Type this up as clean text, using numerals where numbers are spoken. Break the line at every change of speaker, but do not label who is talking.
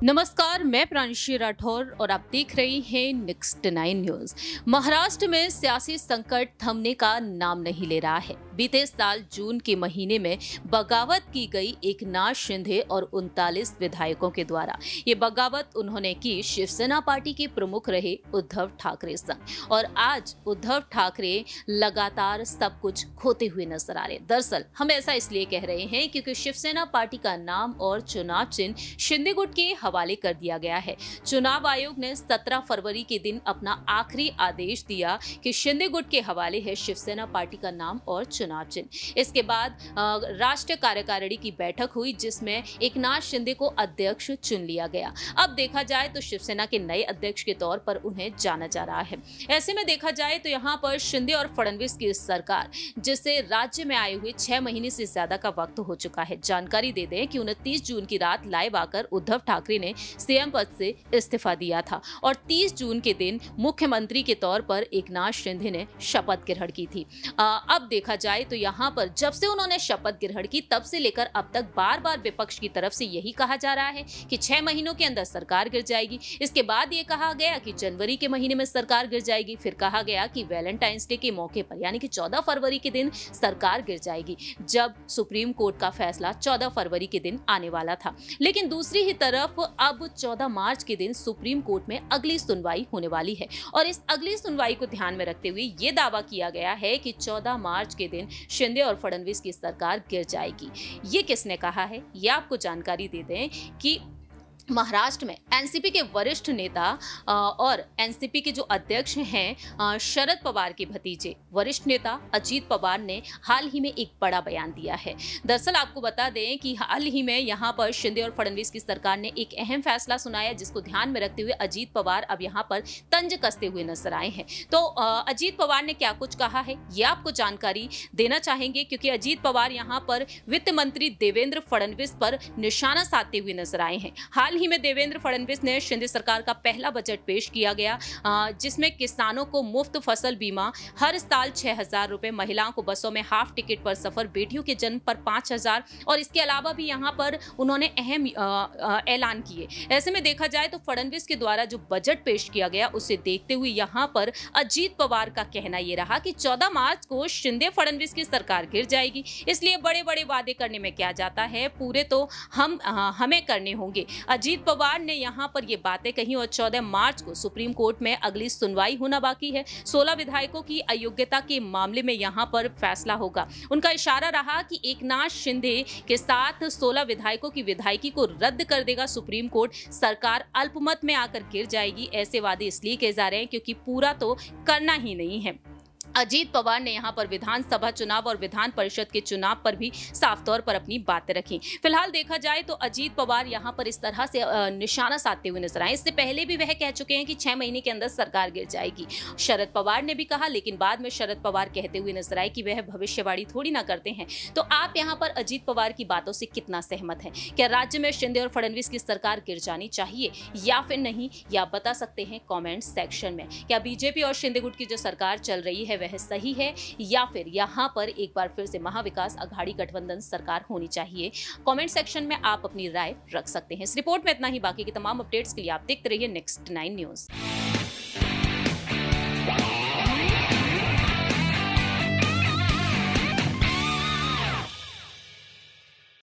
नमस्कार, मैं प्रांशी राठौर और आप देख रहे हैं नेक्स्ट 9 न्यूज। महाराष्ट्र में सियासी संकट थमने का नाम नहीं ले रहा है। बीते साल जून के महीने में बगावत की गई एकनाथ शिंदे और 39 विधायकों के द्वारा। ये बगावत उन्होंने की शिवसेना पार्टी के प्रमुख रहे उद्धव ठाकरे संग, और आज उद्धव ठाकरे लगातार सब कुछ खोते हुए नजर आ रहे। दरअसल हम ऐसा इसलिए कह रहे हैं क्योंकि शिवसेना पार्टी का नाम और चुनाव चिन्ह शिंदे गुट के हवाले कर दिया गया है। चुनाव आयोग ने 17 फरवरी के दिन अपना आखिरी आदेश दिया कि शिंदे गुट के हवाले है शिवसेना पार्टी का नाम और चुनाव चिन्ह। इसके बाद राष्ट्रीय कार्यकारिणी की बैठक हुई जिसमें एकनाथ शिंदे को अध्यक्ष चुन लिया गया। अब देखा जाए तो शिवसेना के नए अध्यक्ष के तौर पर उन्हें जाना जा रहा है। ऐसे में देखा जाए तो यहाँ पर शिंदे और फडणवीस की सरकार, जिसे राज्य में आए हुए 6 महीने से ज्यादा का वक्त हो चुका है। जानकारी दे दें कि 29 जून की रात लाइव आकर उद्धव ठाकरे ने सीएम पद से इस्तीफा दिया था और 30 जून के दिन मुख्यमंत्री के तौर पर एकनाथ शिंदे ने शपथ ग्रहण की थी। अब देखा जाए तो यहाँ पर जब से उन्होंने शपथ ग्रहण की तब से लेकर अब तक बार बार विपक्ष की तरफ से यही कहा जा रहा है कि 6 महीनों के अंदर सरकार गिर जाएगी। इसके बाद ये कहा गया कि जनवरी के महीने में सरकार गिर जाएगी। फिर कहा गया कि वैलेंटाइंस डे के मौके पर यानी कि 14 फरवरी के दिन सरकार गिर जाएगी, जब सुप्रीम कोर्ट का फैसला 14 फरवरी के दिन आने वाला था। लेकिन दूसरी ही तरफ अब 14 मार्च के दिन सुप्रीम कोर्ट में अगली सुनवाई होने वाली है और इस अगली सुनवाई को ध्यान में रखते हुए ये दावा किया गया है कि 14 मार्च के दिन शिंदे और फडणवीस की सरकार गिर जाएगी। ये किसने कहा है, ये आपको जानकारी दे दें कि महाराष्ट्र में एनसीपी के वरिष्ठ नेता और एनसीपी के जो अध्यक्ष हैं शरद पवार के भतीजे वरिष्ठ नेता अजीत पवार ने हाल ही में एक बड़ा बयान दिया है। दरअसल आपको बता दें कि हाल ही में यहां पर शिंदे और फडणवीस की सरकार ने एक अहम फैसला सुनाया जिसको ध्यान में रखते हुए अजीत पवार अब यहां पर तंज कसते हुए नजर आए हैं। तो अजीत पवार ने क्या कुछ कहा है ये आपको जानकारी देना चाहेंगे, क्योंकि अजीत पवार यहां पर वित्त मंत्री देवेंद्र फडणवीस पर निशाना साधते हुए नजर आए हैं। हाल ही में देवेंद्र फडणवीस ने शिंदे सरकार का पहला बजट पेश किया गया जिसमें किसानों को मुफ्त फसल बीमा, हर साल 6,000 रुपए, महिलाओं को बसों में हाफ टिकट पर सफर, बेटियों के जन्म पर 5,000 और इसके अलावा भी यहां पर उन्होंने अहम ऐलान किए। ऐसे में देखा जाए तो फडणवीस के द्वारा जो बजट पेश किया गया उसे देखते हुए यहां पर अजीत पवार का कहना यह रहा कि 14 मार्च को शिंदे फडणवीस की सरकार गिर जाएगी, इसलिए बड़े बड़े वादे करने में क्या जाता है, पूरे तो हमें करने होंगे। अजीत पवार ने यहां पर ये बातें कही और 14 मार्च को सुप्रीम कोर्ट में अगली सुनवाई होना बाकी है। 16 विधायकों की अयोग्यता के मामले में यहां पर फैसला होगा। उनका इशारा रहा कि एकनाथ शिंदे के साथ 16 विधायकों की विधायकी को रद्द कर देगा सुप्रीम कोर्ट, सरकार अल्पमत में आकर गिर जाएगी। ऐसे वादे इसलिए किए जा रहे हैं क्योंकि पूरा तो करना ही नहीं है। अजीत पवार ने यहां पर विधानसभा चुनाव और विधान परिषद के चुनाव पर भी साफ तौर पर अपनी बातें रखी। फिलहाल देखा जाए तो अजीत पवार यहां पर इस तरह से निशाना साधते हुए नजर आए। इससे पहले भी वह कह चुके हैं कि 6 महीने के अंदर सरकार गिर जाएगी। शरद पवार ने भी कहा, लेकिन बाद में शरद पवार कहते हुए नजर आए कि वह भविष्यवाणी थोड़ी ना करते हैं। तो आप यहां पर अजीत पवार की बातों से कितना सहमत हैं? क्या राज्य में शिंदे और फडणवीस की सरकार गिर जानी चाहिए या फिर नहीं, ये आप बता सकते हैं कॉमेंट सेक्शन में। क्या बीजेपी और शिंदे गुट की जो सरकार चल रही है वह सही है या फिर यहां पर एक बार फिर से महाविकास अघाड़ी गठबंधन सरकार होनी चाहिए? कमेंट सेक्शन में आप अपनी राय रख सकते हैं। इस रिपोर्ट में इतना ही। बाकी की तमाम अपडेट्स के लिए आप देखते रहिए नेक्स्ट 9 न्यूज।